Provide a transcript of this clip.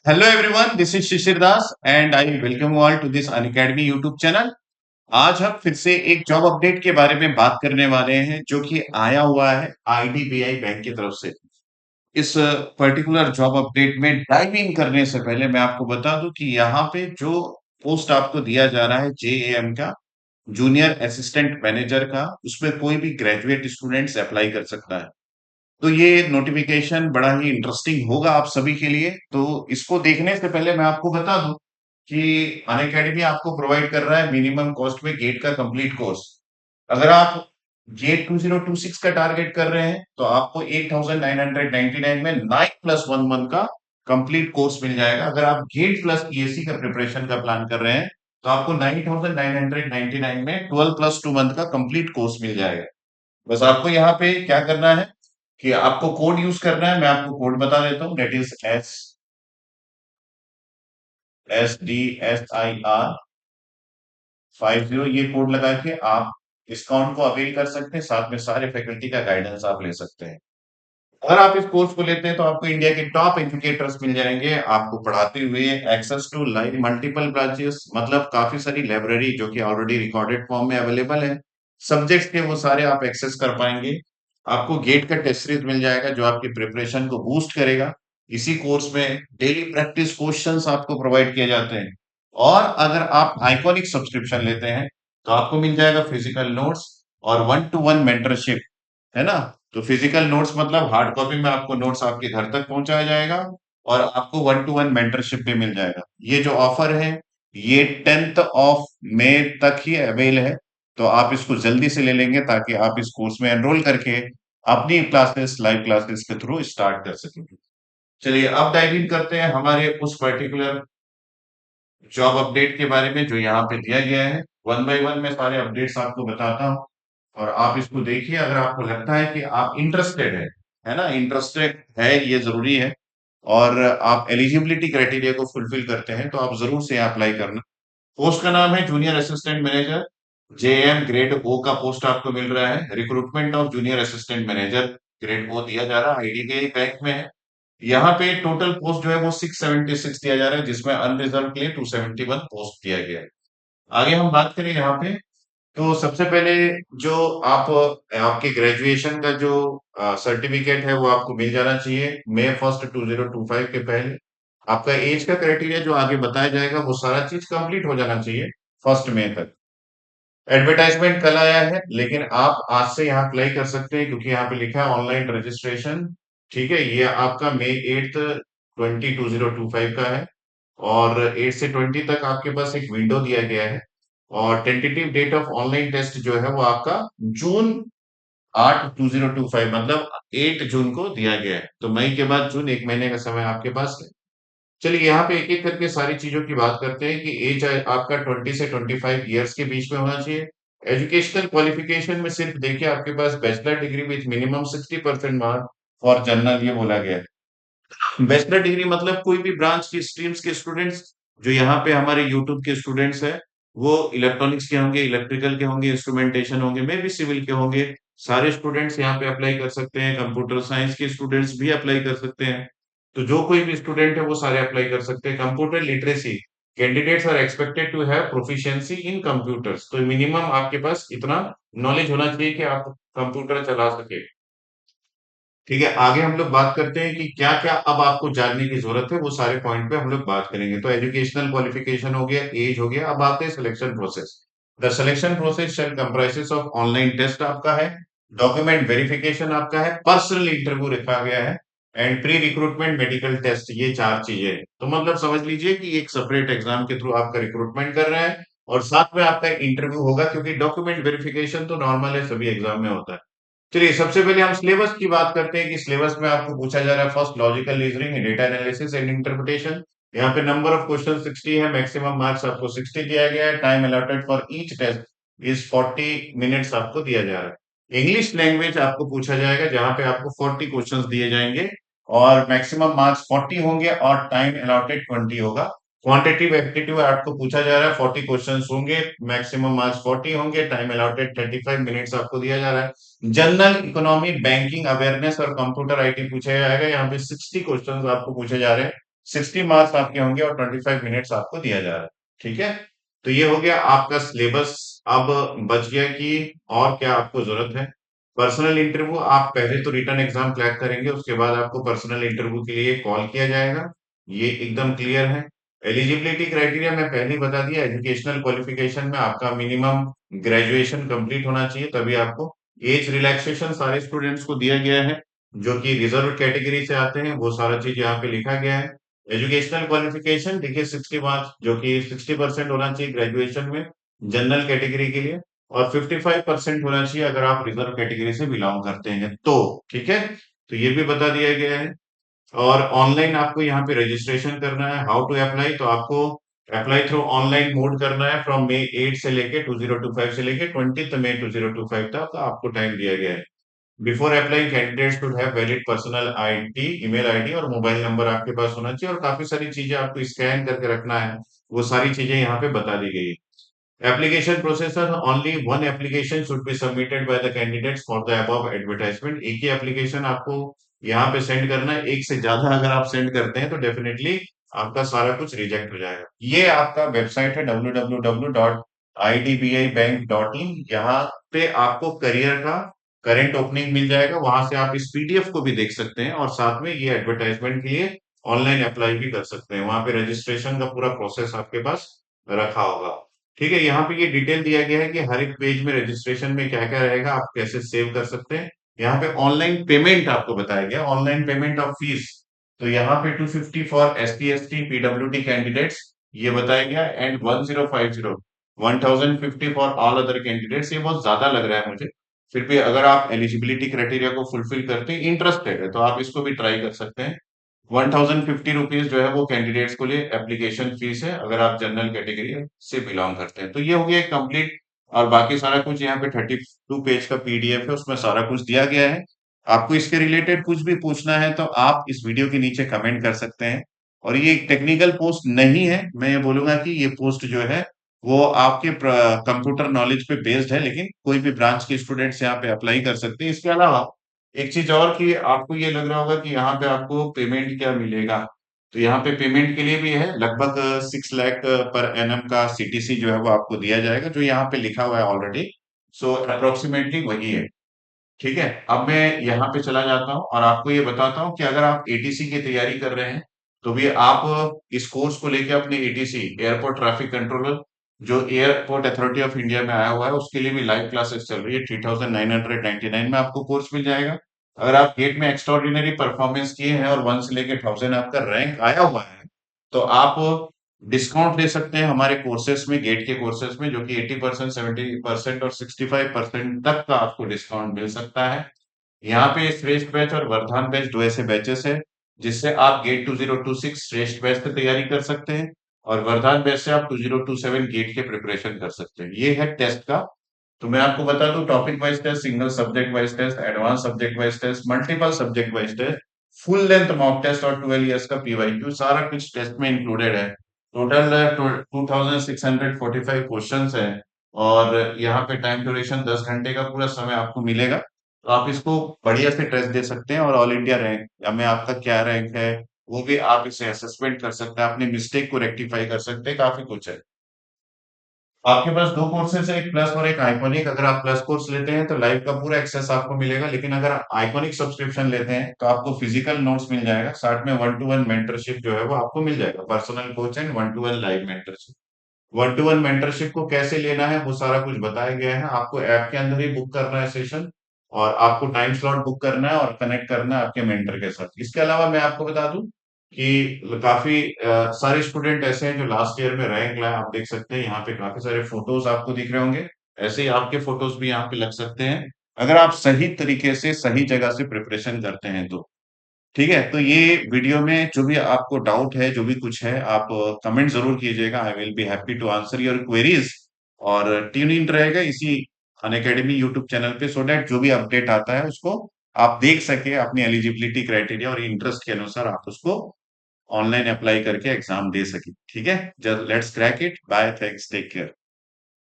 Hello everyone, this is Shishir Das and I welcome you all to this Unacademy YouTube channel। आज हम फिर से एक job update के बारे में बात करने वाले हैं जो कि आया हुआ है आईडीबीआई बैंक की तरफ से। इस पर्टिकुलर जॉब अपडेट में डाइव इन करने से पहले मैं आपको बता दूं कि यहाँ पे जो पोस्ट आपको दिया जा रहा है जेएएम का, जूनियर असिस्टेंट मैनेजर का, उसमें कोई भी ग्रेजुएट स्टूडेंट्स अप्लाई कर सकता है। तो ये नोटिफिकेशन बड़ा ही इंटरेस्टिंग होगा आप सभी के लिए। तो इसको देखने से पहले मैं आपको बता दूं कि अनअकैडमी आपको प्रोवाइड कर रहा है मिनिमम कॉस्ट में गेट का कंप्लीट कोर्स। अगर आप गेट 2026 का टारगेट कर रहे हैं तो आपको 8,999 में 9+1 मंथ का कंप्लीट कोर्स मिल जाएगा। अगर आप गेट प्लस ईएससी का प्रिपरेशन का प्लान कर रहे हैं तो आपको 9,999 में 12+2 मंथ का कंप्लीट कोर्स मिल जाएगा। बस आपको यहाँ पे क्या करना है कि आपको कोड यूज करना है। मैं आपको कोड बता देता हूँ, डेट इज SDSIR50। ये कोड लगा के आप डिस्काउंट को अवेल कर सकते हैं, साथ में सारे फैकल्टी का गाइडेंस आप ले सकते हैं। अगर आप इस कोर्स को लेते हैं तो आपको इंडिया के टॉप एजुकेटर्स मिल जाएंगे आपको पढ़ाते हुए, access to live multiple branches, मतलब काफी सारी लाइब्रेरी जो कि ऑलरेडी रिकॉर्डेड फॉर्म में अवेलेबल है। सब्जेक्ट्स के वो सारे आप एक्सेस कर पाएंगे। आपको गेट का टेस्ट सीरीज मिल जाएगा जो आपकी प्रिपरेशन को बूस्ट करेगा। इसी कोर्स में डेली प्रैक्टिस क्वेश्चंस आपको प्रोवाइड किए जाते हैं। और अगर आप आइकॉनिक सब्सक्रिप्शन लेते हैं तो आपको मिल जाएगा फिजिकल नोट्स और 1-to-1 मेंटरशिप, है ना। तो फिजिकल नोट्स मतलब हार्ड कॉपी में आपको नोट्स आपके घर तक पहुंचाया जाएगा और आपको 1-to-1 मेंटरशिप भी मिल जाएगा। ये जो ऑफर है ये 10th ऑफ मई तक ही अवेल है। तो आप इसको जल्दी से ले लेंगे ताकि आप इस कोर्स में एनरोल करके अपनी क्लासेस, लाइव क्लासेस के थ्रू स्टार्ट कर सकेंगे। चलिए अब डाइव इन करते हैं हमारे उस पर्टिकुलर जॉब अपडेट के बारे में जो यहाँ पे दिया गया है। वन बाय वन मैं सारे अपडेट्स आपको बताता हूँ और आप इसको देखिए। अगर आपको लगता है कि आप इंटरेस्टेड है ना, इंटरेस्टेड है, ये जरूरी है और आप एलिजिबिलिटी क्राइटेरिया को फुलफिल करते हैं तो आप जरूर से अप्लाई करना। पोस्ट का नाम है junior assistant manager, JM grade O का पोस्ट आपको मिल रहा है। Recruitment of junior assistant manager grade O दिया जा रहा है, आईडीबीआई बैंक में है। यहाँ पे टोटल पोस्ट जो है वो 676 दिया जा रहा है जिसमें अनरिजर्व के लिए 271 पोस्ट दिया गया है। आगे हम बात करें यहाँ पे तो सबसे पहले जो आप आपके ग्रेजुएशन का जो सर्टिफिकेट है वो आपको मिल जाना चाहिए May 1, 2025 के पहले। आपका एज का क्राइटेरिया जो आगे बताया जाएगा वो सारा चीज कंप्लीट हो जाना चाहिए 1 मई तक। एडवर्टाइजमेंट कल आया है लेकिन आप आज से यहाँ अप्लाई कर सकते हैं क्योंकि यहाँ पे लिखा है ऑनलाइन रजिस्ट्रेशन। ठीक है, ये आपका May 8, 2025 का है और 8 से 20 तक आपके पास एक विंडो दिया गया है। और tentative date of online test जो है वो आपका June 8, 2025 मतलब 8 जून को दिया गया है। तो मई के बाद जून, 1 महीने का समय आपके पास है। चलिए यहाँ पे एक एक करके सारी चीजों की बात करते हैं कि एज आपका 20 से 25 ईयर्स के बीच में होना चाहिए। एजुकेशनल क्वालिफिकेशन में सिर्फ देखिए आपके पास bachelor degree with minimum 60% mark for general ये बोला गया है। बैचलर डिग्री मतलब कोई भी ब्रांच की स्ट्रीम्स के स्टूडेंट्स जो यहाँ पे हमारे यूट्यूब के स्टूडेंट्स हैं वो इलेक्ट्रॉनिक्स के होंगे, इलेक्ट्रिकल के होंगे, इंस्ट्रूमेंटेशन होंगे, मे भी सिविल के होंगे। सारे स्टूडेंट्स यहाँ पे अप्लाई कर सकते हैं। कंप्यूटर साइंस के स्टूडेंट्स भी अप्लाई कर सकते हैं। तो जो कोई भी स्टूडेंट है वो सारे अप्लाई कर सकते हैं। Computer literacy candidates are expected to have proficiency in computers, तो मिनिमम आपके पास इतना नॉलेज होना चाहिए कि आप कंप्यूटर चला सके। ठीक है, आगे हम लोग बात करते हैं कि क्या क्या अब आपको जानने की जरूरत है, वो सारे पॉइंट पे हम लोग बात करेंगे। तो एजुकेशनल क्वालिफिकेशन हो गया, एज हो गया, अब आते हैं selection process. The selection process shall comprises of online test आपका है, डॉक्यूमेंट वेरिफिकेशन आपका है, पर्सनल इंटरव्यू रखा गया है and pre recruitment medical test, ये चार चीजें हैं। तो मतलब समझ लीजिए कि एक सेपरेट एग्जाम के थ्रू आपका रिक्रूटमेंट कर रहे हैं और साथ में आपका इंटरव्यू होगा, क्योंकि डॉक्यूमेंट वेरिफिकेशन तो नॉर्मल है, सभी एग्जाम में होता है। चलिए सबसे पहले हम सिलेबस की बात करते हैं कि सिलेबस में आपको पूछा जा रहा है first logical reasoning, data analysis and interpretation. यहाँ पे नंबर ऑफ क्वेश्चन 60 है, मैक्सिमम मार्क्स आपको 60 दिया गया है। Time allotted for each test is 40 minutes आपको दिया जा रहा है। इंग्लिश लैंग्वेज आपको पूछा जाएगा जहां पे आपको 40 क्वेश्चंस दिए जाएंगे और मैक्सिमम मार्क्स 40 होंगे और टाइम अलॉटेड 20 होगा। क्वांटिटेटिव एप्टीट्यूड आपको पूछा जा रहा है, 40 क्वेश्चंस होंगे, मैक्सिमम मार्क्स 40 होंगे, टाइम अलॉटेड 35 मिनट्स आपको दिया जा रहा है। जनरल इकोनॉमी, बैंकिंग अवेयरनेस और कंप्यूटर आईटी पूछा जाएगा। यहाँ पे 60 क्वेश्चंस आपको पूछे जा रहे हैं। 60 मार्क्स आपके होंगे और 25 मिनट्स आपको दिया जा रहा है। ठीक है, तो ये हो गया आपका सिलेबस। अब बच गया कि और क्या आपको जरूरत है। पर्सनल इंटरव्यू, आप पहले तो रिटन एग्जाम क्रैक करेंगे, उसके बाद आपको पर्सनल इंटरव्यू के लिए कॉल किया जाएगा, ये एकदम क्लियर है। एलिजिबिलिटी क्राइटेरिया मैं पहले ही बता दिया, एजुकेशनल क्वालिफिकेशन में आपका मिनिमम ग्रेजुएशन कंप्लीट होना चाहिए तभी आपको। एज रिलैक्सेशन सारे स्टूडेंट्स को दिया गया है जो कि रिजर्व कैटेगरी से आते हैं, वो सारा चीज यहाँ पे लिखा गया है। एजुकेशनल क्वालिफिकेशन देखिए 60 मार्क्स, जो कि 60% होना चाहिए ग्रेजुएशन में जनरल कैटेगरी के लिए, और 55% होना चाहिए अगर आप रिजर्व कैटेगरी से बिलोंग करते हैं तो। ठीक है, तो ये भी बता दिया गया है। और ऑनलाइन आपको यहाँ पे रजिस्ट्रेशन करना है। हाउ टू अप्लाई, तो आपको अप्लाई थ्रू ऑनलाइन मोड करना है फ्रॉम May 8 से लेके 2025 से लेके 20 मई 2025 तक आपको टाइम दिया गया है। Before applying candidate should have valid personal ID, email ID और मोबाइल नंबर आपके पास होना चाहिए, और काफी सारी चीजें आपको स्कैन करके रखना है, वो सारी चीजें यहाँ पे बता दी गई है। Application processor, only one application should be submitted by the candidates for the above advertisement। एक ही एप्लीकेशन आपको यहाँ पे सेंड करना है, एक से ज्यादा अगर आप सेंड करते हैं तो डेफिनेटली आपका सारा कुछ रिजेक्ट हो जाएगा। ये आपका वेबसाइट है www.idbibank.in। यहाँ पे आपको करियर का करंट ओपनिंग मिल जाएगा, वहां से आप इस पीडीएफ को भी देख सकते हैं, और साथ में ये एडवर्टाइजमेंट के लिए ऑनलाइन अप्लाई भी कर सकते हैं। वहां पे रजिस्ट्रेशन का पूरा प्रोसेस आपके पास रखा होगा। ठीक है, यहाँ पे ये डिटेल दिया गया है कि हर एक पेज में रजिस्ट्रेशन में क्या क्या रहेगा, आप कैसे सेव कर सकते हैं। यहाँ पे ऑनलाइन पेमेंट आपको बताया गया, ऑनलाइन पेमेंट ऑफ फीस। तो यहाँ पे 250 for ST ST PWD candidates ये बताया गया, and 1050 1050 for all other candidates. ये बहुत ज्यादा लग रहा है मुझे, फिर भी अगर आप एलिजिबिलिटी क्राइटेरिया को फुलफिल करते हैं, इंटरेस्टेड है, तो आप इसको भी ट्राई कर सकते हैं। 1050 रुपीज जो है वो कैंडिडेट्स को लिए एप्लीकेशन फीस है, अगर आप जनरल कैटेगरी से बिलोंग करते हैं। तो ये हो गया कंप्लीट, और बाकी सारा कुछ यहाँ पे 32 पेज का पीडीएफ है, उसमें सारा कुछ दिया गया है। आपको इसके रिलेटेड कुछ भी पूछना है तो आप इस वीडियो के नीचे कमेंट कर सकते हैं। और ये टेक्निकल पोस्ट नहीं है, मैं ये बोलूंगा कि ये पोस्ट जो है वो आपके कंप्यूटर नॉलेज पे बेस्ड है, लेकिन कोई भी ब्रांच के स्टूडेंट्स यहाँ पे अप्लाई कर सकते हैं। इसके अलावा एक चीज और कि आपको ये लग रहा होगा कि यहाँ पे आपको पेमेंट क्या मिलेगा, तो यहाँ पे पेमेंट के लिए भी है, लगभग 6 लाख पर एनएम का सीटीसी जो है वो आपको दिया जाएगा, जो यहाँ पे लिखा हुआ है ऑलरेडी। सो अप्रोक्सीमेटली वही है। ठीक है, अब मैं यहाँ पे चला जाता हूँ और आपको ये बताता हूँ कि अगर आप एटीसी की तैयारी कर रहे हैं तो भी आप इस कोर्स को लेके अपने एटीसी, एयरपोर्ट ट्रैफिक कंट्रोलर, जो एयरपोर्ट अथॉरिटी ऑफ इंडिया में आया हुआ है, उसके लिए भी लाइव क्लासेस चल रही है। 3999 में आपको कोर्स मिल जाएगा। अगर आप गेट में एक्स्ट्रॉर्डिनरी परफॉर्मेंस किए हैं और 1 से लेके 1000 आपका रैंक आया हुआ है, तो आप डिस्काउंट ले सकते हैं हमारे कोर्सेस में, गेट के कोर्सेस में, जो कि 80%, 70% और 65% तक का आपको डिस्काउंट मिल सकता है। यहाँ पे श्रेष्ठ बैच और वर्धान बैच दो ऐसे बैचेस है जिससे आप गेट 2026 श्रेष्ठ बैच से तैयारी कर सकते हैं, और वर्धान बैच से आप 2027 गेट के प्रिपरेशन कर सकते हैं। ये है टेस्ट का। तो मैं आपको बता दूं, topic wise test, single subject wise test, advance subject wise test, multiple subject wise test, full length mock test और 12 इयर्स का पीवाईक्यू, सारा कुछ टेस्ट में इंक्लूडेड है। टोटल 2645 क्वेश्चंस है, और यहाँ पे टाइम ड्यूरेशन 10 घंटे का पूरा समय आपको मिलेगा। तो आप इसको बढ़िया से टेस्ट दे सकते हैं, और ऑल इंडिया रैंक या में आपका क्या रैंक है वो भी आप इसे असेसमेंट कर सकते हैं, अपने मिस्टेक को रेक्टिफाई कर सकते हैं, काफी कुछ है। आपके पास दो कोर्सेज है, एक प्लस और एक आइकॉनिक। अगर आप प्लस कोर्स लेते हैं तो लाइव का पूरा एक्सेस आपको मिलेगा, लेकिन अगर आप आइकॉनिक सब्सक्रिप्शन लेते हैं तो आपको फिजिकल नोट्स मिल जाएगा, साथ में 1-to-1 मेंटरशिप जो है वो आपको मिल जाएगा, personal coach and 1-to-1 live mentorship. 1-to-1 mentorship को कैसे लेना है वो सारा कुछ बताया गया है। आपको ऐप के अंदर ही बुक करना है सेशन, और आपको टाइम स्लॉट बुक करना है और कनेक्ट करना है आपके मेंटर के साथ। इसके अलावा मैं आपको बता दूं कि काफी सारे स्टूडेंट ऐसे हैं जो लास्ट ईयर में रैंक लाए, आप देख सकते हैं यहाँ पे काफी सारे फोटोज आपको दिख रहे होंगे। ऐसे ही आपके फोटोज भी यहाँ पे लग सकते हैं, अगर आप सही तरीके से सही जगह से प्रिपरेशन करते हैं तो। ठीक है, तो ये वीडियो में जो भी आपको डाउट है, जो भी कुछ है, आप कमेंट जरूर कीजिएगा। I will be happy to answer your queries. और ट्यून इन रहेगा इसी अनअकैडमी यूट्यूब चैनल पे, सो दैट जो भी अपडेट आता है उसको आप देख सके, अपनी एलिजिबिलिटी क्राइटेरिया और इंटरेस्ट के अनुसार आप उसको ऑनलाइन अप्लाई करके एग्जाम दे सके। ठीक है, just let's crack it. Bye, thanks, take care.